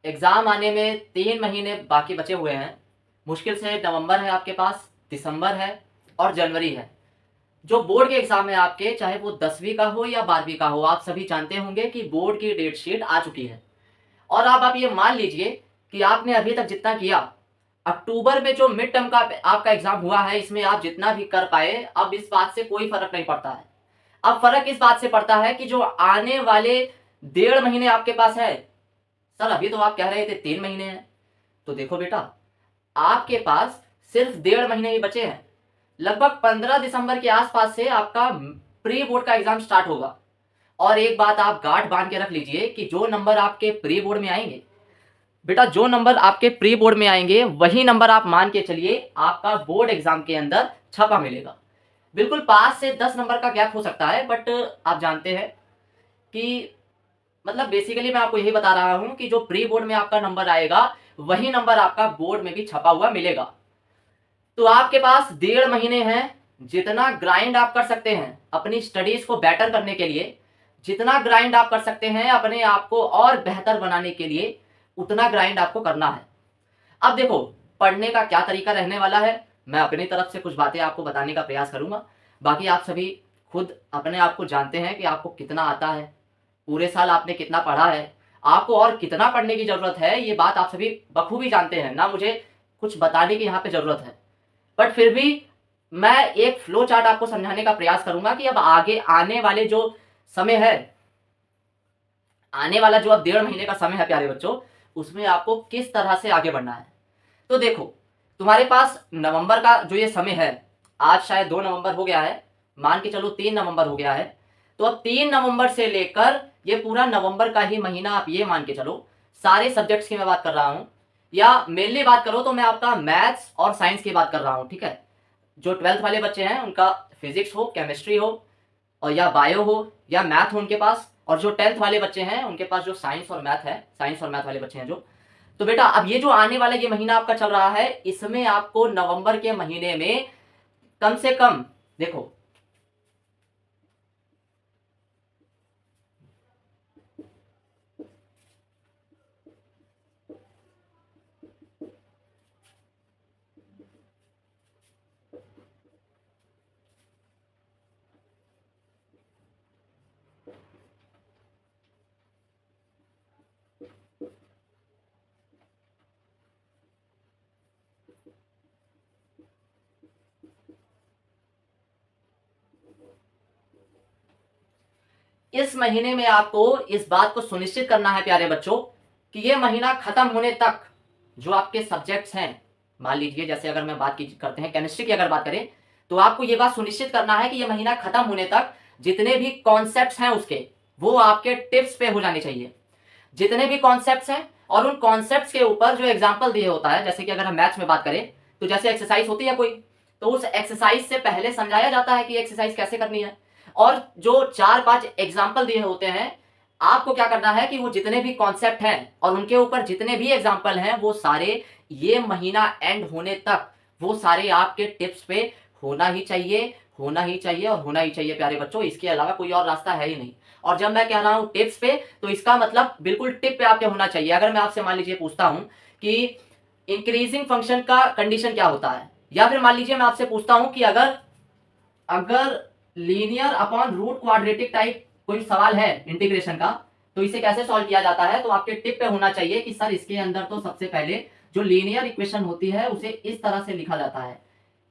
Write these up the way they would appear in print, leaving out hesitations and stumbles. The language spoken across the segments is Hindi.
एग्ज़ाम आने में 3 महीने बाकी बचे हुए हैं। मुश्किल से नवंबर है आपके पास, दिसंबर है और जनवरी है। जो बोर्ड के एग्ज़ाम है आपके, चाहे वो 10वीं का हो या 12वीं का हो, आप सभी जानते होंगे कि बोर्ड की डेट शीट आ चुकी है। और अब आप ये मान लीजिए कि आपने अभी तक जितना किया, अक्टूबर में जो मिड टर्म का आपका एग्ज़ाम हुआ है, इसमें आप जितना भी कर पाए, अब इस बात से कोई फ़र्क नहीं पड़ता है। अब फ़र्क इस बात से पड़ता है कि जो आने वाले 1.5 महीने आपके पास है। सर अभी तो आप कह रहे थे 3 महीने हैं। तो देखो बेटा, आपके पास सिर्फ 1.5 महीने ही बचे हैं। लगभग 15 दिसंबर के आसपास से आपका प्री बोर्ड का एग्जाम स्टार्ट होगा। और एक बात आप गांठ बांध के रख लीजिए कि जो नंबर आपके प्री बोर्ड में आएंगे, बेटा जो नंबर आपके प्री बोर्ड में आएंगे वही नंबर आप मान के चलिए आपका बोर्ड एग्जाम के अंदर छपा मिलेगा। बिल्कुल 5 से 10 नंबर का गैप हो सकता है, बट आप जानते हैं कि मतलब बेसिकली मैं आपको यही बता रहा हूं कि जो प्री बोर्ड में आपका नंबर आएगा वही नंबर आपका बोर्ड में भी छपा हुआ मिलेगा। तो आपके पास 1.5 महीने हैं। जितना ग्राइंड आप कर सकते हैं अपनी स्टडीज को बेटर करने के लिए, जितना ग्राइंड आप कर सकते हैं अपने आप को और बेहतर बनाने के लिए, उतना ग्राइंड आपको करना है। अब देखो, पढ़ने का क्या तरीका रहने वाला है, मैं अपनी तरफ से कुछ बातें आपको बताने का प्रयास करूंगा। बाकी आप सभी खुद अपने आप को जानते हैं कि आपको कितना आता है, पूरे साल आपने कितना पढ़ा है, आपको और कितना पढ़ने की ज़रूरत है, ये बात आप सभी बखूबी जानते हैं ना, मुझे कुछ बताने की यहाँ पे ज़रूरत है। बट फिर भी मैं एक फ्लो चार्ट आपको समझाने का प्रयास करूंगा कि अब आगे आने वाले जो समय है, आने वाला जो अब 1.5 महीने का समय है प्यारे बच्चों, उसमें आपको किस तरह से आगे बढ़ना है। तो देखो, तुम्हारे पास नवंबर का जो ये समय है, आज शायद 2 नवंबर हो गया है, मान के चलो 3 नवंबर हो गया है। तो अब 3 नवंबर से लेकर ये पूरा नवंबर का ही महीना आप ये मान के चलो, सारे सब्जेक्ट्स की मैं बात कर रहा हूँ, या मेनली बात करो तो मैं आपका मैथ्स और साइंस की बात कर रहा हूँ, ठीक है। जो 12th वाले बच्चे हैं उनका फिजिक्स हो, केमिस्ट्री हो, और या बायो हो या मैथ हो उनके पास, और जो 10th वाले बच्चे हैं उनके पास जो साइंस और मैथ है, साइंस और मैथ वाले बच्चे हैं जो। तो बेटा अब ये जो आने वाला ये महीना आपका चल रहा है, इसमें आपको नवंबर के महीने में कम से कम, देखो इस महीने में आपको इस बात को सुनिश्चित करना है प्यारे बच्चों कि ये महीना खत्म होने तक जो आपके सब्जेक्ट्स हैं, मान लीजिए जैसे अगर मैं बात की करते हैं केमिस्ट्री की अगर बात करें, तो आपको ये बात सुनिश्चित करना है कि ये महीना खत्म होने तक जितने भी कॉन्सेप्ट्स हैं उसके, वो आपके टिप्स पे हो जाने चाहिए। जितने भी कॉन्सेप्ट्स हैं और उन कॉन्सेप्ट्स के ऊपर जो एग्जाम्पल दिए होता है, जैसे कि अगर हम मैथ्स में बात करें तो जैसे एक्सरसाइज होती है कोई, तो उस एक्सरसाइज से पहले समझाया जाता है कि एक्सरसाइज कैसे करनी है, और जो 4-5 एग्जाम्पल दिए होते हैं, आपको क्या करना है कि वो जितने भी कॉन्सेप्ट हैं और उनके ऊपर जितने भी एग्जाम्पल हैं वो सारे ये महीना एंड होने तक वो सारे आपके टिप्स पे होना ही चाहिए, होना ही चाहिए और होना ही चाहिए प्यारे बच्चों। इसके अलावा कोई और रास्ता है ही नहीं। और जब मैं कह रहा हूं टिप्स पे, तो इसका मतलब बिल्कुल टिप पे आपके होना चाहिए। अगर मैं आपसे मान लीजिए पूछता हूं कि इंक्रीजिंग फंक्शन का कंडीशन क्या होता है, या फिर मान लीजिए मैं आपसे पूछता हूं कि अगर अगर linear upon root quadratic type कोई सवाल है इंटीग्रेशन का, तो इसे कैसे सॉल्व किया जाता है, तो आपके टिप पे होना चाहिए कि सर इसके अंदर तो सबसे पहले जो लीनियर इक्वेशन होती है उसे इस तरह से लिखा जाता है,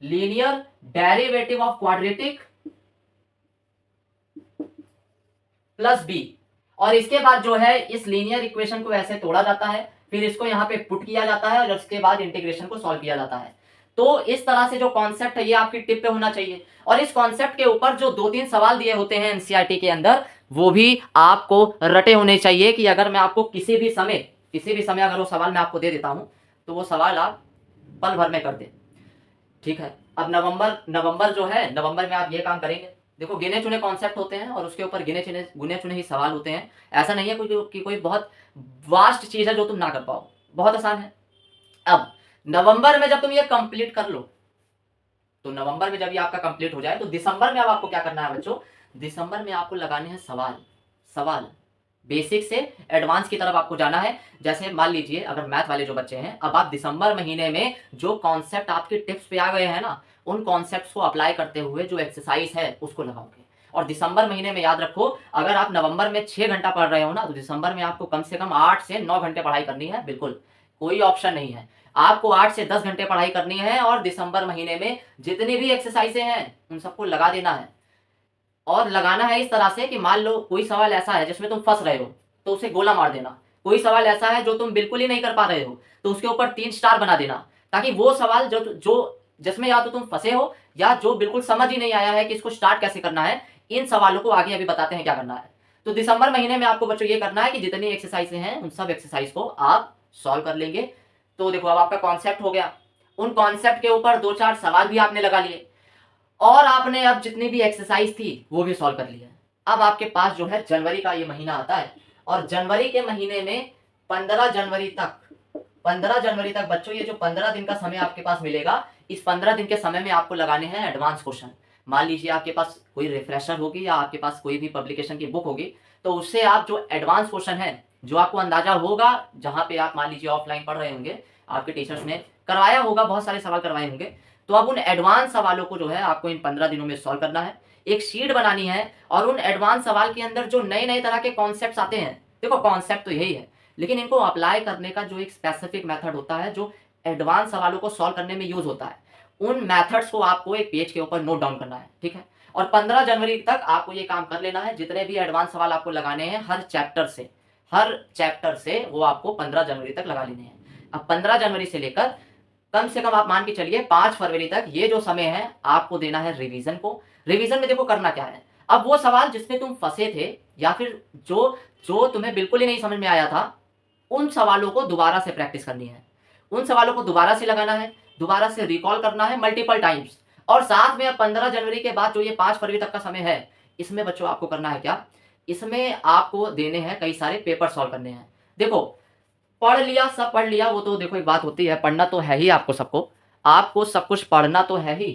linear derivative of quadratic plus B. और इसके बाद जो है इस लीनियर इक्वेशन को ऐसे तोड़ा जाता है, फिर इसको यहाँ पे पुट किया जाता है और उसके बाद इंटीग्रेशन को सॉल्व किया जाता है। तो इस तरह से जो कॉन्सेप्ट है ये आपकी टिप पे होना चाहिए। और इस कॉन्सेप्ट के ऊपर जो 2-3 सवाल दिए होते हैं एनसीईआरटी के अंदर, वो भी आपको रटे होने चाहिए कि अगर मैं आपको किसी भी समय अगर वो सवाल मैं आपको दे देता हूं, तो वो सवाल आप पल भर में कर दे। ठीक है। अब नवंबर नवंबर जो है, नवंबर में आप ये काम करेंगे। देखो गिने चुने कॉन्सेप्ट होते हैं और उसके ऊपर गिने चुने ही सवाल होते हैं। ऐसा नहीं है कोई बहुत वास्ट चीज है जो तुम ना कर पाओ, बहुत आसान है। अब नवंबर में जब तुम ये कंप्लीट कर लो, तो नवंबर में जब ये आपका कंप्लीट हो जाए, तो दिसंबर में अब आपको क्या करना है बच्चों, दिसंबर में आपको लगाने हैं सवाल। सवाल बेसिक से एडवांस की तरफ आपको जाना है। जैसे मान लीजिए अगर मैथ वाले जो बच्चे हैं, अब आप दिसंबर महीने में जो कॉन्सेप्ट आपके टिप्स पे आ गए हैं ना, उन कॉन्सेप्ट्स को अप्लाई करते हुए जो एक्सरसाइज है उसको लगाओगे। और दिसंबर महीने में याद रखो, अगर आप नवंबर में 6 घंटा पढ़ रहे हो ना, तो दिसंबर में आपको कम से कम 8 से 9 घंटे पढ़ाई करनी है। बिल्कुल कोई ऑप्शन नहीं है, आपको 8 से 10 घंटे पढ़ाई करनी है। और दिसंबर महीने में जितनी भी एक्सरसाइजें हैं उन सबको लगा देना है। और लगाना है इस तरह से कि मान लो कोई सवाल ऐसा है जिसमें तुम फंस रहे हो तो उसे गोला मार देना। कोई सवाल ऐसा है जो तुम बिल्कुल ही नहीं कर पा रहे हो तो उसके ऊपर 3 स्टार बना देना, ताकि वो सवाल जो जो जिसमें या तो तुम फंसे हो या जो बिल्कुल समझ ही नहीं आया है कि इसको स्टार्ट कैसे करना है, इन सवालों को आगे अभी बताते हैं क्या करना है। तो दिसंबर महीने में आपको बच्चों ये करना है कि जितनी एक्सरसाइजें हैं उन सब एक्सरसाइज को आप सॉल्व कर लेंगे। तो देखो अब आपका कॉन्सेप्ट हो गया, उन कॉन्सेप्ट के ऊपर 2-4 सवाल भी आपने लगा लिए, और आपने अब जितनी भी एक्सरसाइज थी वो भी सॉल्व कर लिया। अब आपके पास जो है जनवरी का ये महीना आता है, और जनवरी के महीने में 15 जनवरी तक 15 जनवरी तक बच्चों ये जो 15 दिन का समय आपके पास मिलेगा, इस 15 दिन के समय में आपको लगाने हैं एडवांस क्वेश्चन। मान लीजिए आपके पास कोई रिफ्रेशर होगी या आपके पास कोई भी पब्लिकेशन की बुक होगी, तो उससे आप जो एडवांस क्वेश्चन है, जो आपको अंदाजा होगा जहां पे आप मान लीजिए ऑफलाइन पढ़ रहे होंगे, आपके टीचर्स ने करवाया होगा, बहुत सारे सवाल करवाए होंगे, तो अब उन एडवांस सवालों को जो है आपको इन 15 दिनों में सॉल्व करना है। एक शीट बनानी है और उन एडवांस सवाल के अंदर जो नए नए तरह के कॉन्सेप्ट्स आते हैं, देखो कॉन्सेप्ट तो यही है, लेकिन इनको अप्लाई करने का जो एक स्पेसिफिक मेथड होता है जो एडवांस सवालों को सॉल्व करने में यूज होता है, उन मेथड्स को आपको एक पेज के ऊपर नोट डाउन करना है। ठीक है, और 15 जनवरी तक आपको ये काम कर लेना है। जितने भी एडवांस सवाल आपको लगाने हैं हर चैप्टर से वो आपको 15 जनवरी तक लगा लेने हैं। अब 15 जनवरी से लेकर कम से कम आप मान के चलिए 5 फरवरी तक ये जो समय है आपको देना है रिवीजन को। रिवीजन में देखो करना क्या है, अब वो सवाल जिसमें तुम फंसे थे या फिर जो जो तुम्हें बिल्कुल ही नहीं समझ में आया था, उन सवालों को दोबारा से प्रैक्टिस करनी है, उन सवालों को दोबारा से लगाना है, दोबारा से रिकॉल करना है मल्टीपल टाइम्स। और साथ में अब 15 जनवरी के बाद जो ये 5 फरवरी तक का समय है, इसमें बच्चों आपको करना है क्या, इसमें आपको देने हैं कई सारे पेपर सॉल्व करने हैं। देखो पढ़ लिया, सब पढ़ लिया, वो तो देखो एक बात होती है, पढ़ना तो है ही आपको, आपको सब कुछ पढ़ना तो है ही,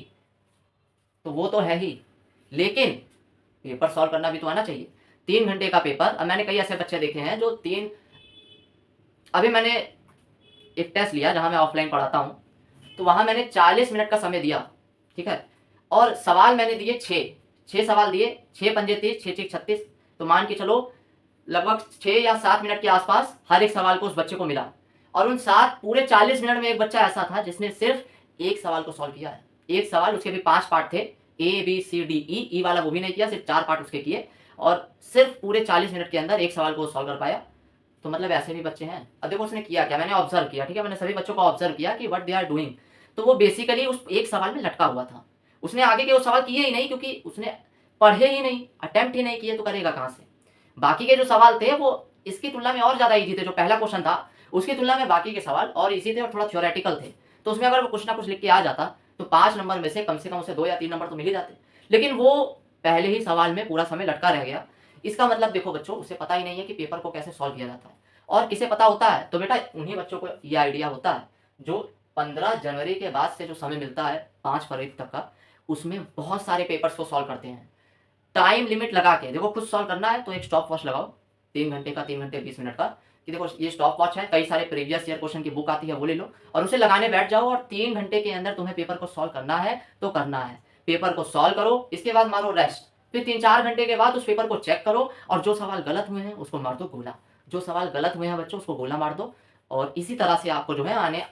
तो वो तो है ही, लेकिन पेपर सॉल्व करना भी तो आना चाहिए। 3 घंटे का पेपर, अब मैंने कई ऐसे बच्चे देखे हैं जो अभी मैंने एक टेस्ट लिया जहां मैं ऑफलाइन पढ़ाता हूं, तो वहां मैंने 40 मिनट का समय दिया। ठीक है, और सवाल मैंने दिए 6 सवाल दिए, 6 पंजे 30, 6 6 36, तो मान के चलो लगभग 6 या 7 मिनट के आसपास हर एक सवाल को उस बच्चे को मिला। और उन 7 पूरे 40 मिनट में एक बच्चा ऐसा था जिसने सिर्फ एक सवाल को सॉल्व किया है। एक सवाल, उसके भी 5 पार्ट थे, ABCDE वाला वो भी नहीं किया, सिर्फ 4 पार्ट उसके किए, और सिर्फ पूरे 40 मिनट के अंदर एक सवाल को सॉल्व कर पाया। तो मतलब ऐसे भी बच्चे हैं। अब देखो उसने किया क्या, मैंने ऑब्जर्व किया, ठीक है, मैंने सभी बच्चों को ऑब्जर्व किया कि व्हाट दे आर डूइंग। तो वो बेसिकली उस एक सवाल में लटका हुआ था, उसने आगे के वो सवाल किए ही नहीं, क्योंकि उसने पढ़े ही नहीं, अटेम्प्ट ही नहीं किए, तो करेगा कहाँ से। बाकी के जो सवाल थे वो इसकी तुलना में और ज्यादा इजी थे, जो पहला क्वेश्चन था उसकी तुलना में बाकी के सवाल और इजी थे और थोड़ा थ्योरेटिकल थे। तो उसमें अगर वो कुछ ना कुछ लिख के आ जाता तो 5 नंबर में से कम उसे 2 या 3 नंबर तो मिल ही जाते, लेकिन वो पहले ही सवाल में पूरा समय लटका रह गया। इसका मतलब देखो बच्चों, उसे पता ही नहीं है कि पेपर को कैसे सॉल्व किया जाता है। और किसे पता होता है, तो बेटा उन्हीं बच्चों को ये आइडिया होता है जो 15 जनवरी के बाद से जो समय मिलता है 5 फरवरी तक का, उसमें बहुत सारे पेपर्स को सॉल्व करते हैं। टाइम लिमिट लगा के, देखो खुद सॉल्व करना है तो एक स्टॉप वॉच लगाओ 3 घंटे का, 3 घंटे 20 मिनट का, कि देखो ये स्टॉप वॉच है, कई सारे प्रीवियस ईयर क्वेश्चन की बुक आती है वो ले लो और उसे लगाने बैठ जाओ, और 3 घंटे के अंदर तुम्हें पेपर को सॉल्व करना है तो करना है। पेपर को सॉल्व करो, इसके बाद मारो रेस्ट, फिर 3-4 घंटे के बाद उस पेपर को चेक करो, और जो सवाल गलत हुए हैं उसको मार दो गोला, जो सवाल गलत हुए हैं बच्चों उसको गोला मार दो। और इसी तरह से आपको जो है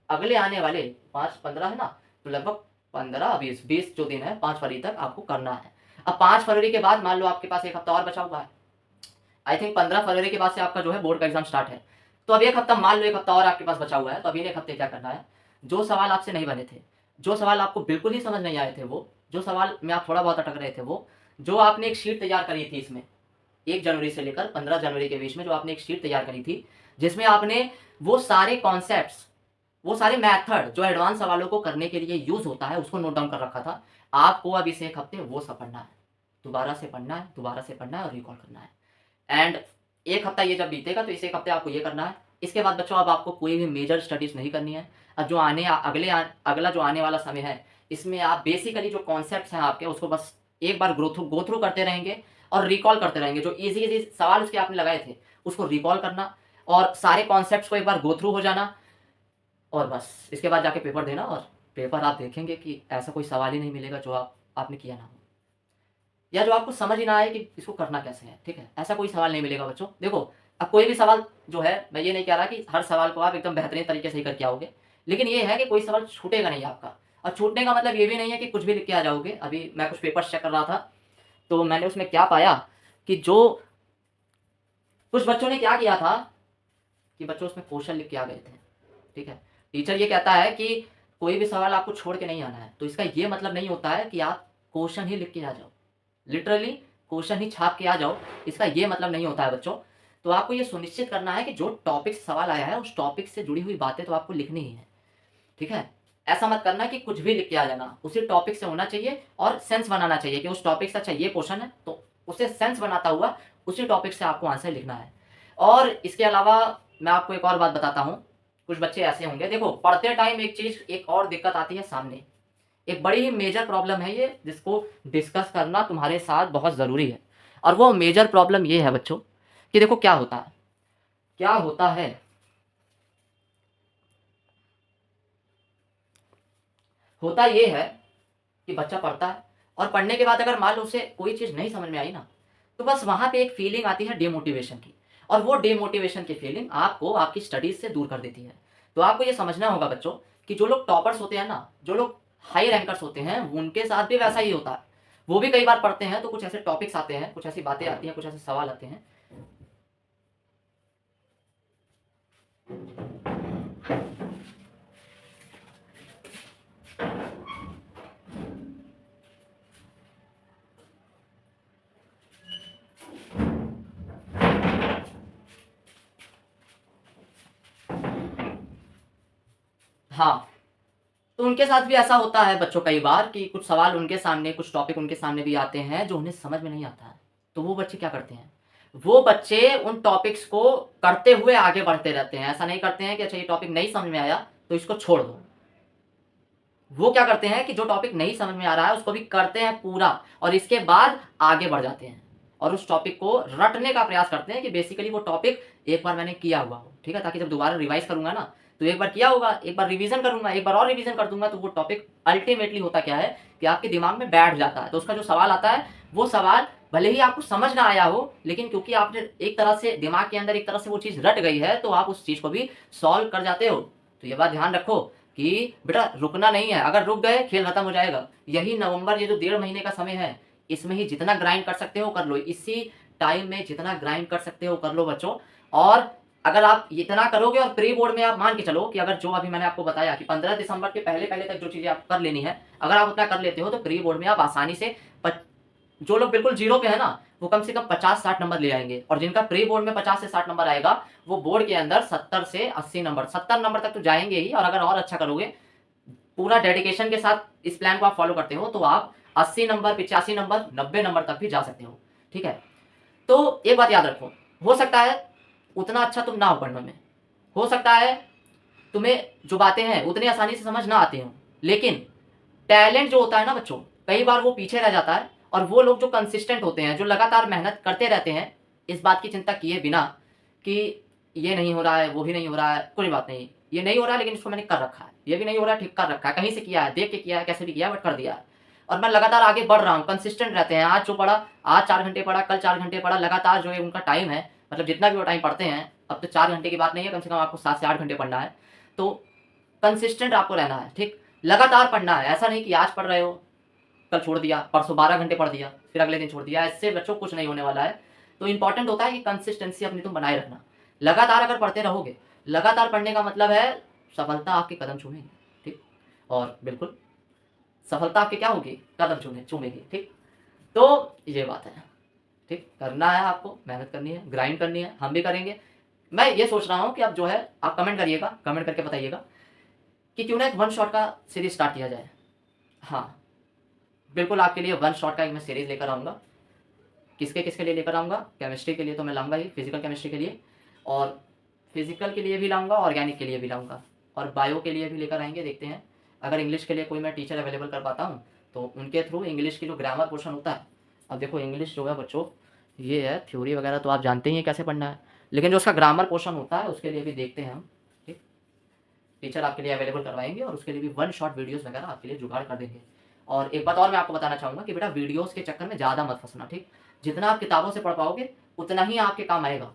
अगले आने वाले 5-15 है ना, तो लगभग 15-20 जो दिन है 5 फरवरी तक आपको करना है। अब 5 फरवरी के बाद मान लो आपके पास एक हफ्ता और बचा हुआ है, आई थिंक 15 फरवरी के बाद से आपका जो है बोर्ड का एग्जाम स्टार्ट है, तो अब एक हफ्ता, मान लो एक हफ्ता और आपके पास बचा हुआ है, तो अभी एक हफ्ते क्या करना है, जो सवाल आपसे नहीं बने थे, जो सवाल आपको बिल्कुल ही समझ नहीं आए थे, वो जो सवाल में आप थोड़ा बहुत अटक रहे थे, वो जो आपने एक शीट तैयार करी थी, इसमें 1 जनवरी से लेकर 15 जनवरी के बीच में जो आपने एक शीट तैयार करी थी, जिसमें आपने वो सारे कॉन्सेप्ट्स, वो सारे मेथड जो एडवांस सवालों को करने के लिए यूज होता है उसको नोट डाउन कर रखा था। आपको अब इसे एक हफ्ते वो सब पढ़ना है, दोबारा से पढ़ना है, दोबारा से पढ़ना है और रिकॉल करना है। एंड एक हफ्ता ये जब बीतेगा तो इस एक हफ्ते आपको ये करना है। इसके बाद बच्चों अब आपको कोई भी मेजर स्टडीज नहीं करनी है। अब जो अगला जो आने वाला समय है, इसमें आप बेसिकली जो कॉन्सेप्ट्स हैं आपके उसको बस एक बार गो थ्रू करते रहेंगे। और रिकॉल करते रहेंगे। जो इजी इजी सवाल उसके आपने लगाए थे उसको रिकॉल करना और सारे कॉन्सेप्ट्स को एक बार गो थ्रू हो जाना, और बस इसके बाद जाके पेपर देना। और पेपर आप देखेंगे कि ऐसा कोई सवाल ही नहीं मिलेगा जो आपने किया ना हो, या जो आपको समझ ही ना आए कि इसको करना कैसे है। ठीक है, ऐसा कोई सवाल नहीं मिलेगा बच्चों। देखो, अब कोई भी सवाल जो है, मैं ये नहीं कह रहा कि हर सवाल को आप एकदम बेहतरीन तरीके से ही करके आओगे, लेकिन ये है कि कोई सवाल छूटेगा नहीं आपका। और छूटने का मतलब ये भी नहीं है कि कुछ भी लिख के आ जाओगे। अभी मैं कुछ पेपर चेक कर रहा था तो मैंने उसमें क्या पाया कि जो कुछ बच्चों ने क्या किया था कि बच्चों उसमें क्वेश्चन लिख के आ गए थे। ठीक है, टीचर ये कहता है कि कोई भी सवाल आपको छोड़ के नहीं आना है, तो इसका ये मतलब नहीं होता है कि आप क्वेश्चन ही लिख के आ जाओ, लिटरली क्वेश्चन ही छाप के आ जाओ, इसका ये मतलब नहीं होता है बच्चों। तो आपको ये सुनिश्चित करना है कि जो टॉपिक से सवाल आया है उस टॉपिक से जुड़ी हुई बातें तो आपको लिखनी ही है। ठीक है, ऐसा मत करना कि कुछ भी लिख के आ जाना, उसी टॉपिक से होना चाहिए और सेंस बनाना चाहिए कि उस टॉपिक से अच्छा ये क्वेश्चन है तो उसे सेंस बनाता हुआ उसी टॉपिक से आपको आंसर लिखना है। और इसके अलावा मैं आपको एक और बात बताता हूँ, कुछ बच्चे ऐसे होंगे, देखो पढ़ते टाइम एक चीज एक और दिक्कत आती है सामने, एक बड़ी ही मेजर प्रॉब्लम है ये जिसको डिस्कस करना तुम्हारे साथ बहुत ज़रूरी है। और वो मेजर प्रॉब्लम ये है बच्चों कि देखो क्या होता है, क्या होता है, होता ये है कि बच्चा पढ़ता है और पढ़ने के बाद अगर मान लो उसे कोई चीज़ नहीं समझ में आई ना, तो बस वहाँ पे एक फीलिंग आती है डिमोटिवेशन की, और वो डिमोटिवेशन की फीलिंग आपको आपकी स्टडीज से दूर कर देती है। तो आपको ये समझना होगा बच्चों कि जो लोग टॉपर्स होते हैं ना, जो लोग हाई रैंकर्स होते हैं, उनके साथ भी वैसा ही होता है। वो भी कई बार पढ़ते हैं तो कुछ ऐसे टॉपिक्स आते हैं, कुछ ऐसी बातें आती हैं, कुछ ऐसे सवाल आते हैं। हाँ, तो उनके साथ भी ऐसा होता है बच्चों कई बार कि कुछ सवाल उनके सामने, कुछ टॉपिक उनके सामने भी आते हैं जो उन्हें समझ में नहीं आता है। तो वो बच्चे क्या करते हैं, वो बच्चे उन टॉपिक्स को करते हुए आगे बढ़ते रहते हैं। ऐसा नहीं करते हैं कि अच्छा ये टॉपिक नहीं समझ में आया तो इसको छोड़ दो। वो क्या करते हैं कि जो टॉपिक नहीं समझ में आ रहा है उसको भी करते हैं पूरा, और इसके बाद आगे बढ़ जाते हैं और उस टॉपिक को रटने का प्रयास करते हैं कि बेसिकली वो टॉपिक एक बार मैंने किया हुआ हो। ठीक है, ताकि जब दोबारा रिवाइज करूंगा ना तो एक बार किया होगा, एक बार रिवीजन करूंगा, एक बार और रिवीजन कर दूंगा, तो वो टॉपिक अल्टीमेटली होता क्या है कि आपके दिमाग में बैठ जाता है। तो उसका जो सवाल आता है वो सवाल भले ही आपको समझ ना आया हो, लेकिन क्योंकि आपने एक तरह से दिमाग के अंदर एक तरह से वो चीज़ रट गई है तो आप उस चीज़ को भी सॉल्व कर जाते हो। तो ये बात ध्यान रखो कि बेटा रुकना नहीं है, अगर रुक गए खेल खत्म हो जाएगा। यही नवंबर, ये जो 1.5 महीने का समय है, इसमें ही जितना ग्राइंड कर सकते हो कर लो, इसी टाइम में जितना ग्राइंड कर सकते हो कर लो बच्चों। और अगर आप इतना करोगे और प्री बोर्ड में आप मान के चलो कि अगर जो अभी मैंने आपको बताया कि 15 दिसंबर के पहले पहले तक जो चीज़ें आप कर लेनी है, अगर आप उतना कर लेते हो तो प्री बोर्ड में आप आसानी से जो लोग बिल्कुल जीरो पे है ना वो कम से कम 50-60 नंबर ले आएंगे, और जिनका प्री बोर्ड में 50 से 60 नंबर आएगा वो बोर्ड के अंदर 70 से 80 नंबर, 70 नंबर तक तो जाएंगे ही। और अगर और अच्छा करोगे, पूरा डेडिकेशन के साथ इस प्लान को आप फॉलो करते हो, तो आप 80 नंबर, 85 नंबर, 90 नंबर तक भी जा सकते हो। ठीक है, तो एक बात याद रखो, हो सकता है उतना अच्छा तुम ना हो पढ़ने में, हो सकता है तुम्हें जो बातें हैं उतनी आसानी से समझ ना आती हो, लेकिन टैलेंट जो होता है ना बच्चों, कई बार वो पीछे रह जाता है। और वो लोग जो कंसिस्टेंट होते हैं, जो लगातार मेहनत करते रहते हैं, इस बात की चिंता किए बिना कि ये नहीं हो रहा है, वो भी नहीं हो रहा है, कोई बात नहीं, ये नहीं हो रहा है लेकिन इसको मैंने कर रखा है, ये भी नहीं हो रहा है, ठीक कर रखा है, कहीं से किया है, देख के किया है, कैसे भी किया है बट कर दिया है। और मैं लगातार आगे बढ़ रहा हूँ, कंसिस्टेंट रहते हैं। आज जो पढ़ा, आज 4 घंटे पढ़ा, कल 4 घंटे पढ़ा, लगातार जो है उनका टाइम है, मतलब जितना भी वो टाइम पढ़ते हैं, अब तो 4 घंटे की बात नहीं है, कम से कम आपको 7 से 8 घंटे पढ़ना है। तो कंसिस्टेंट आपको रहना है। ठीक, लगातार पढ़ना है, ऐसा नहीं कि आज पढ़ रहे हो, कल छोड़ दिया, परसों 12 घंटे पढ़ दिया, फिर अगले दिन छोड़ दिया। इससे बच्चों कुछ नहीं होने वाला है। तो इंपॉर्टेंट होता है कि कंसिस्टेंसी अपनी तुम बनाए रखना। लगातार अगर पढ़ते रहोगे, लगातार पढ़ने का मतलब है सफलता आपके कदम चूमेगी। ठीक, और बिल्कुल सफलता आपके क्या होगी, कदम चूमेगी। ठीक, तो ये बात है। ठीक, करना है आपको, मेहनत करनी है, ग्राइंड करनी है, हम भी करेंगे। मैं ये सोच रहा हूँ कि अब जो है आप कमेंट करिएगा, कमेंट करके बताइएगा कि क्यों ना एक वन शॉट का सीरीज स्टार्ट किया जाए। हाँ, बिल्कुल आपके लिए वन शॉट का एक मैं सीरीज लेकर आऊँगा। किसके किसके लिए लेकर आऊँगा, केमिस्ट्री के लिए तो मैं लाऊंगा ही, फिजिकल केमिस्ट्री के लिए, और फिजिकल के लिए भी लाऊंगा, ऑर्गेनिक के लिए भी लाऊंगा, और बायो के लिए भी लेकर आएंगे। देखते हैं अगर इंग्लिश के लिए कोई मैं टीचर अवेलेबल कर पाता हूँ तो उनके थ्रू इंग्लिश की जो ग्रामर पोर्शन होता है। अब देखो इंग्लिश जो है बच्चों, ये है थ्योरी वगैरह तो आप जानते ही हैं कैसे पढ़ना है, लेकिन जो उसका ग्रामर पोर्शन होता है उसके लिए भी देखते हैं हम। ठीक, टीचर आपके लिए अवेलेबल करवाएंगे और उसके लिए भी वन शॉट वीडियोस वगैरह आपके लिए जुगाड़ कर देंगे। और एक बात और मैं आपको बताना चाहूँगा कि बेटा वीडियोस के चक्कर में ज़्यादा मत फंसना। ठीक, जितना आप किताबों से पढ़ पाओगे उतना ही आपके काम आएगा।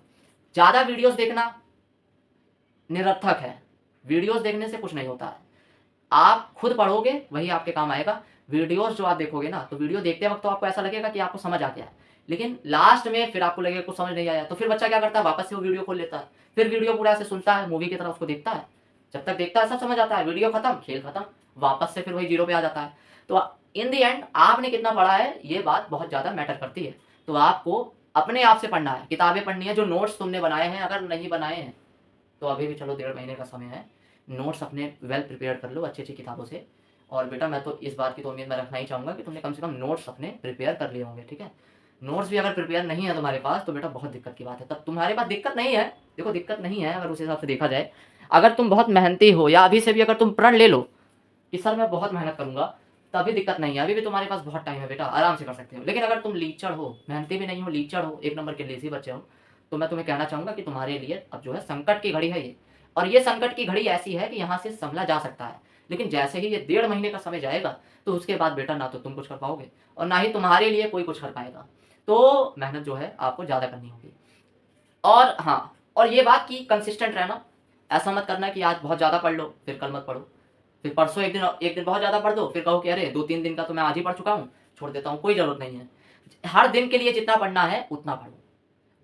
ज़्यादा वीडियोस देखना निरर्थक है, वीडियोस देखने से कुछ नहीं होता है। आप खुद पढ़ोगे वही आपके काम आएगा। वीडियोस जो आप देखोगे ना, तो वीडियो देखते वक्त तो आपको ऐसा लगेगा कि आपको समझ आ गया है, लेकिन लास्ट में फिर आपको लगेगा कुछ समझ नहीं आया, तो फिर बच्चा क्या करता है, वापस से वो वीडियो खोल लेता है, फिर वीडियो पूरा ऐसे सुनता है, मूवी की तरह उसको देखता है। जब तक देखता है सब समझ आता है, वीडियो खत्म, खेल खत्म, वापस से फिर वही जीरो पे आ जाता है। तो इन दी एंड आपने कितना पढ़ा है ये बात बहुत ज़्यादा मैटर करती है। तो आपको अपने आप से पढ़ना है, किताबें पढ़नी है। जो नोट्स तुमने बनाए हैं, अगर नहीं बनाए हैं तो अभी भी चलो 1.5 महीने का समय है, नोट्स अपने वेल प्रिपेयर कर लो अच्छी अच्छी किताबों से। और बेटा मैं तो इस बात की तो उम्मीद मैं रखना ही चाहूँगा कि तुमने कम से कम नोट्स अपने प्रिपेयर कर लिए होंगे। ठीक है, नोट्स भी अगर प्रिपेयर नहीं है तुम्हारे पास तो बेटा बहुत दिक्कत की बात है। तब तुम्हारे पास दिक्कत नहीं है, देखो दिक्कत नहीं है अगर उस हिसाब से देखा जाए। अगर तुम बहुत मेहनती हो या अभी से भी अगर तुम प्रण ले लो कि सर मैं बहुत मेहनत करूंगा, तभी दिक्कत नहीं है, अभी भी तुम्हारे पास बहुत टाइम है बेटा, आराम से कर सकते हो। लेकिन अगर तुम लीचड़ हो, मेहनती भी नहीं हो, लीचड़ हो, एक नंबर के लेजी बच्चे हो, तो मैं तुम्हें कहना चाहूँगा कि तुम्हारे लिए अब जो है संकट की घड़ी है ये। और ये संकट की घड़ी ऐसी है कि यहाँ से संभला जा सकता है, लेकिन जैसे ही ये 1.5 महीने का समय जाएगा तो उसके बाद बेटा ना तो तुम कुछ कर पाओगे और ना ही तुम्हारे लिए कोई कुछ कर पाएगा। तो मेहनत जो है आपको ज़्यादा करनी होगी। और हाँ, और ये बात कि कंसिस्टेंट रहना, ऐसा मत करना कि आज बहुत ज़्यादा पढ़ लो फिर कल मत पढ़ो, फिर परसों एक दिन बहुत ज़्यादा पढ़ दो, फिर कहो कि अरे 2-3 दिन का तो मैं आज ही पढ़ चुका हूँ, छोड़ देता हूँ। कोई ज़रूरत नहीं है, हर दिन के लिए जितना पढ़ना है उतना पढ़ो,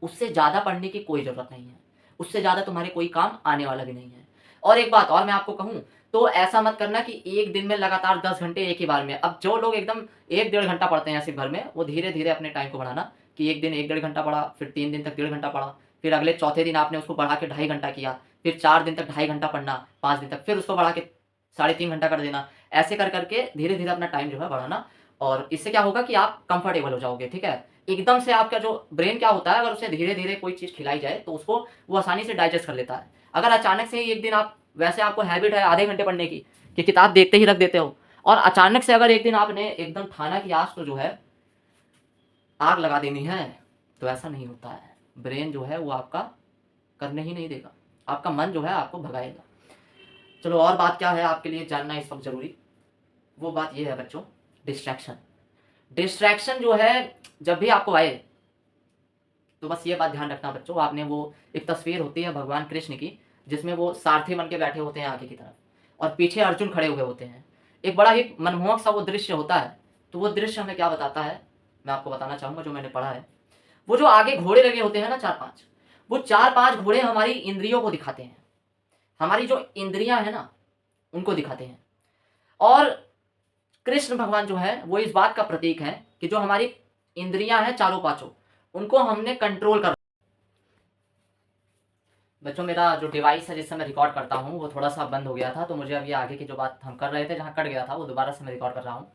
उससे ज़्यादा पढ़ने की कोई ज़रूरत नहीं है, उससे ज़्यादा तुम्हारे कोई काम आने वाला भी नहीं है। और एक बात और मैं आपको कहूँ, तो ऐसा मत करना कि एक दिन में लगातार 10 घंटे एक ही बार में। अब जो लोग एकदम 1-1.5 घंटा पढ़ते हैं ऐसे भर में, वो धीरे धीरे अपने टाइम को बढ़ाना कि एक दिन 1-1.5 घंटा पढ़ा, फिर 3 दिन तक 1.5 घंटा पढ़ा, फिर अगले चौथे दिन आपने उसको बढ़ा के 2.5 घंटा किया, फिर 4 दिन तक 2.5 घंटा पढ़ना, 5 दिन तक फिर उसको बढ़ा के 3.5 घंटा कर देना। ऐसे कर करके धीरे धीरे अपना टाइम जो है बढ़ाना, और इससे क्या होगा कि आप कंफर्टेबल हो जाओगे। ठीक है, एकदम से आपका जो ब्रेन क्या होता है, अगर उसे धीरे धीरे कोई चीज़ खिलाई जाए तो उसको वो आसानी से डाइजेस्ट कर लेता है। अगर अचानक से ही एक दिन आप, वैसे आपको हैबिट है आधे घंटे पढ़ने की कि किताब देखते ही रख देते हो, और अचानक से अगर एक दिन आपने एकदम ठाना कि आज तो जो है आग लगा देनी है, तो ऐसा नहीं होता है। ब्रेन जो है वो आपका करने ही नहीं देगा, आपका मन जो है आपको भगाएगा। चलो और बात क्या है आपके लिए जानना इस वक्त जरूरी, वो बात ये है बच्चों, डिस्ट्रैक्शन। डिस्ट्रैक्शन जो है जब भी आपको आए तो बस ये बात ध्यान रखना बच्चों, आपने वो एक तस्वीर होती है भगवान कृष्ण की जिसमें वो सारथी बन के बैठे होते हैं आगे की तरफ और पीछे अर्जुन खड़े हुए होते हैं, एक बड़ा ही मनमोहक सा वो दृश्य होता है। तो वो दृश्य हमें क्या बताता है, मैं आपको बताना चाहूंगा जो मैंने पढ़ा है। वो जो आगे घोड़े लगे होते हैं ना 4-5, वो 4-5 घोड़े हमारी इंद्रियों को दिखाते हैं, हमारी जो इंद्रियां है ना उनको दिखाते हैं। और कृष्ण भगवान जो है वो इस बात का प्रतीक है कि जो हमारी इंद्रियां हैं चारों पांचों, उनको हमने कंट्रोल कर। बच्चों मेरा जो डिवाइस है जिससे मैं रिकॉर्ड करता हूँ वो थोड़ा सा बंद हो गया था, तो मुझे अब ये आगे की जो बात हम कर रहे थे जहाँ कट गया था वो दोबारा से मैं रिकॉर्ड कर रहा हूँ।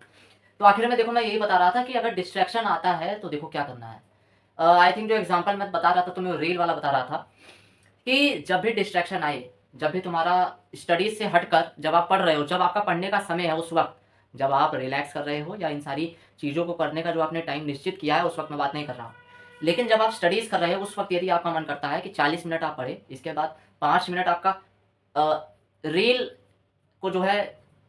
तो आखिर में देखो मैं यही बता रहा था कि अगर डिस्ट्रैक्शन आता है तो देखो क्या करना है। आई थिंक जो एग्जाम्पल मैं बता रहा था तुम्हें रील वाला बता रहा था कि जब भी डिस्ट्रैक्शन आए, जब भी तुम्हारा स्टडीज से हटकर जब आप पढ़ रहे हो, जब आपका पढ़ने का समय है उस वक्त, जब आप रिलैक्स कर रहे हो या इन सारी चीज़ों को करने का जो आपने टाइम निश्चित किया है उस वक्त मैं बात नहीं कर रहा हूँ, लेकिन जब आप स्टडीज़ कर रहे हो उस वक्त यदि आपका मन करता है कि 40 मिनट आप पढ़े, इसके बाद 5 मिनट आपका रील को जो है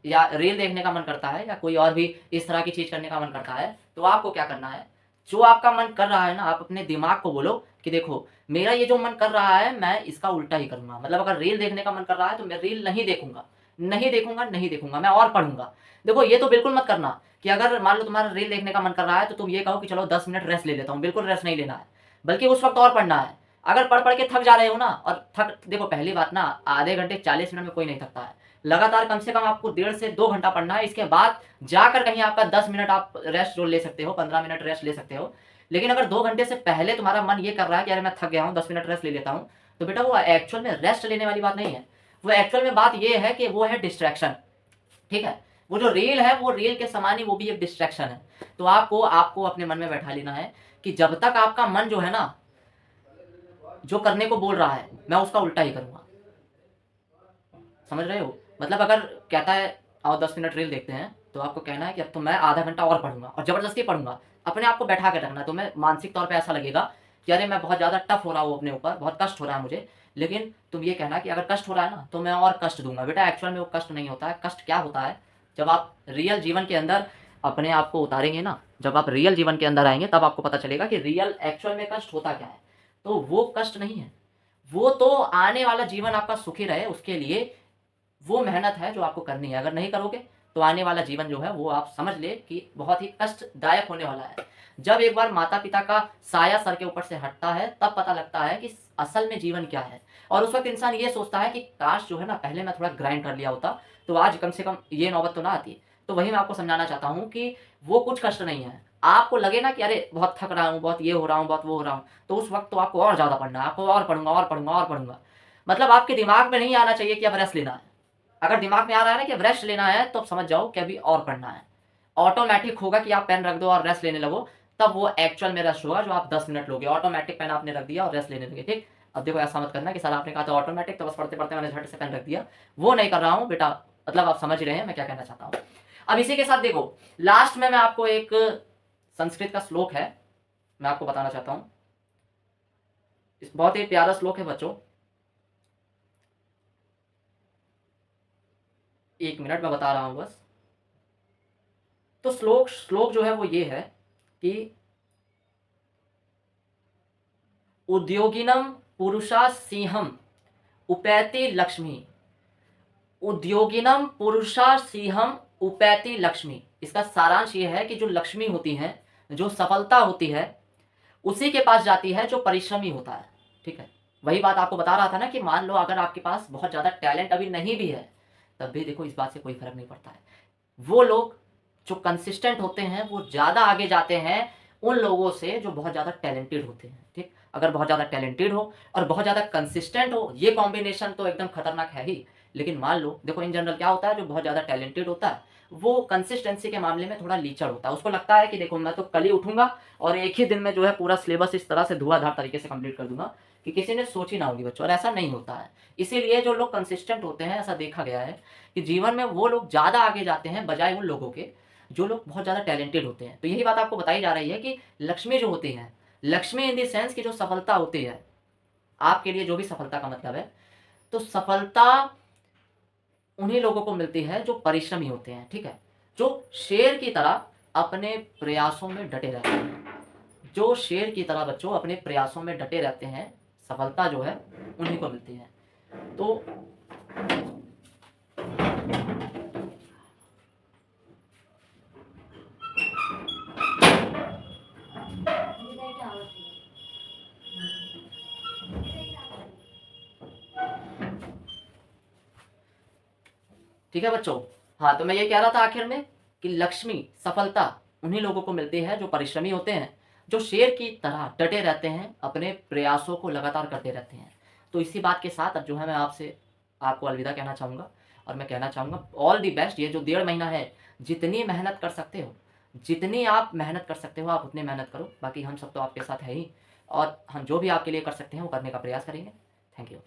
या रील देखने का मन करता है या कोई और भी इस तरह की चीज़ करने का मन करता है, तो आपको क्या करना है, जो आपका मन कर रहा है ना, आप अपने दिमाग को बोलो कि देखो मेरा ये जो मन कर रहा है मैं इसका उल्टा ही करूंगा। मतलब अगर रील देखने का मन कर रहा है तो मैं रील नहीं देखूंगा, नहीं देखूंगा, नहीं देखूंगा, मैं और पढ़ूंगा। देखो ये तो बिल्कुल मत करना कि अगर मान लो तुम्हारा रील देखने का मन कर रहा है तो तुम ये कहो कि चलो 10 मिनट रेस्ट ले लेता हूँ, बिल्कुल रेस्ट नहीं लेना है, बल्कि उस वक्त और पढ़ना है। अगर पढ़ पढ़ के थक जा रहे हो ना, और थक, देखो पहली बात ना, आधे घंटे 40 मिनट में कोई नहीं थकता है, लगातार कम से कम आपको 1.5 से 2 घंटा पढ़ना है। इसके बाद जाकर कहीं आपका 10 मिनट आप रेस्ट जो ले सकते हो, 15 मिनट रेस्ट ले सकते हो। लेकिन अगर 2 घंटे से पहले तुम्हारा मन ये कर रहा है कि अरे मैं थक गया हूँ 10 मिनट रेस्ट ले लेता हूँ, तो बेटा वो एक्चुअल में रेस्ट लेने वाली बात नहीं है, वो एक्चुअल में बात ये है कि वो है डिस्ट्रैक्शन। ठीक है, वो जो रील है वो रील के समान ही वो भी एक डिस्ट्रैक्शन है। तो आपको आपको अपने मन में बैठा लेना है कि जब तक आपका मन जो है ना जो करने को बोल रहा है मैं उसका उल्टा ही करूंगा। समझ रहे हो, मतलब अगर कहता है आओ 10 मिनट रील देखते हैं, तो आपको कहना है कि अब तो मैं आधा घंटा और पढ़ूंगा और जबरदस्ती पढ़ूंगा। अपने आप को बैठा के रखना। तुम्हें मानसिक तौर पे ऐसा लगेगा कि अरे मैं बहुत ज़्यादा टफ हो रहा हूँ अपने ऊपर, बहुत कष्ट हो रहा है मुझे, लेकिन तुम ये कहना कि अगर कष्ट हो रहा है ना तो मैं और कष्ट दूंगा। बेटा एक्चुअल में वो कष्ट नहीं होता है। कष्ट क्या होता है, जब आप रियल जीवन के अंदर अपने आप को उतारेंगे ना, जब आप रियल जीवन के अंदर आएंगे तब आपको पता चलेगा कि रियल एक्चुअल में कष्ट होता क्या है। तो वो कष्ट नहीं है, वो तो आने वाला जीवन आपका सुखी रहे उसके लिए वो मेहनत है जो आपको करनी है। अगर नहीं करोगे तो आने वाला जीवन जो है वो आप समझ ले कि बहुत ही कष्टदायक होने वाला है। जब एक बार माता पिता का साया सर के ऊपर से हटता है तब पता लगता है कि असल में जीवन क्या है। और उस वक्त इंसान ये सोचता है कि काश जो है ना पहले मैं थोड़ा ग्राइंड कर लिया होता तो आज कम से कम ये नौबत तो ना आती। तो वही मैं आपको समझाना चाहता हूँ कि वो कुछ कष्ट नहीं है। आपको लगे ना कि अरे बहुत थक रहा हूँ, बहुत ये हो रहा हूँ, बहुत वो हो रहा हूँ, तो उस वक्त तो आपको और ज़्यादा पढ़ना है, आपको और पढ़ूंगा और पढ़ूंगा और पढ़ूंगा। मतलब आपके दिमाग में नहीं आना चाहिए कि अब रेस्ट लेना है। अगर दिमाग में आ रहा है ना कि अब रेस्ट लेना है तो अब समझ जाओ कि अभी और पढ़ना है। ऑटोमेटिक होगा कि आप पेन रख दो और रेस्ट लेने लगो, तब वो एक्चुअल में रेस्ट होगा जो आप 10 मिनट लोगे। ऑटोमेटिक पेन आपने रख दिया और रेस्ट लेने लगे, ठीक। अब देखो ऐसा मत करना कि सर आपने कहा था ऑटोमेटिक तो बस पढ़ते पढ़ते मैंने झट से पेन रख दिया, वो नहीं कर रहा हूँ बेटा। मतलब आप समझ रहे हैं मैं क्या कहना चाहता हूँ। अब इसी के साथ देखो लास्ट में मैं आपको एक संस्कृत का श्लोक है मैं आपको बताना चाहता हूँ। बहुत ही प्यारा श्लोक है बच्चों, एक मिनट में बता रहा हूं बस। तो श्लोक श्लोक जो है वो ये है कि उद्योगिनम पुरुषा सिंहम उपैति लक्ष्मी, उद्योगिनम पुरुषा सिंहम उपैति लक्ष्मी। इसका सारांश ये है कि जो लक्ष्मी होती है, जो सफलता होती है, उसी के पास जाती है जो परिश्रमी होता है, ठीक है। वही बात आपको बता रहा था ना कि मान लो अगर आपके पास बहुत ज़्यादा टैलेंट अभी नहीं भी है तब भी देखो इस बात से कोई फर्क नहीं पड़ता है। वो लोग जो कंसिस्टेंट होते हैं वो ज़्यादा आगे जाते हैं उन लोगों से जो बहुत ज़्यादा टैलेंटेड होते हैं, ठीक। अगर बहुत ज़्यादा टैलेंटेड हो और बहुत ज़्यादा कंसिस्टेंट हो, ये कॉम्बिनेशन तो एकदम खतरनाक है ही। लेकिन मान लो देखो इन जनरल क्या होता है, जो बहुत ज़्यादा टैलेंटेड होता है वो कंसिस्टेंसी के मामले में थोड़ा लीचड़ होता है। उसको लगता है कि देखो मैं तो कल ही उठूंगा और एक ही दिन में जो है पूरा सिलेबस इस तरह से धुआंधार तरीके से कंप्लीट कर दूंगा कि किसी ने सोची ना होगी बच्चों, और ऐसा नहीं होता है। इसीलिए जो लोग कंसिस्टेंट होते हैं, ऐसा देखा गया है कि जीवन में वो लोग ज़्यादा आगे जाते हैं बजाय उन लोगों के जो लोग बहुत ज़्यादा टैलेंटेड होते हैं। तो यही बात आपको बताई जा रही है कि लक्ष्मी जो होती है, लक्ष्मी इन द सेंस की जो सफलता होती है, आपके लिए जो भी सफलता का मतलब है, तो सफलता उन्हीं लोगों को मिलती है जो परिश्रमी होते हैं, ठीक है। जो शेर की तरह अपने प्रयासों में डटे रहते हैं, जो शेर की तरह बच्चों अपने प्रयासों में डटे रहते हैं, सफलता जो है उन्हीं को मिलती है। तो ठीक है बच्चों, हाँ तो मैं ये कह रहा था आखिर में कि लक्ष्मी सफलता उन्हीं लोगों को मिलती है जो परिश्रमी होते हैं, जो शेर की तरह डटे रहते हैं, अपने प्रयासों को लगातार करते रहते हैं। तो इसी बात के साथ अब जो है मैं आपको अलविदा कहना चाहूँगा और मैं कहना चाहूँगा ऑल दी बेस्ट। ये जो 1.5 महीना है, जितनी मेहनत कर सकते हो, जितनी आप मेहनत कर सकते हो आप उतनी मेहनत करो। बाकी हम सब तो आपके साथ है ही और हम जो भी आपके लिए कर सकते हैं वो करने का प्रयास करेंगे। Thank you.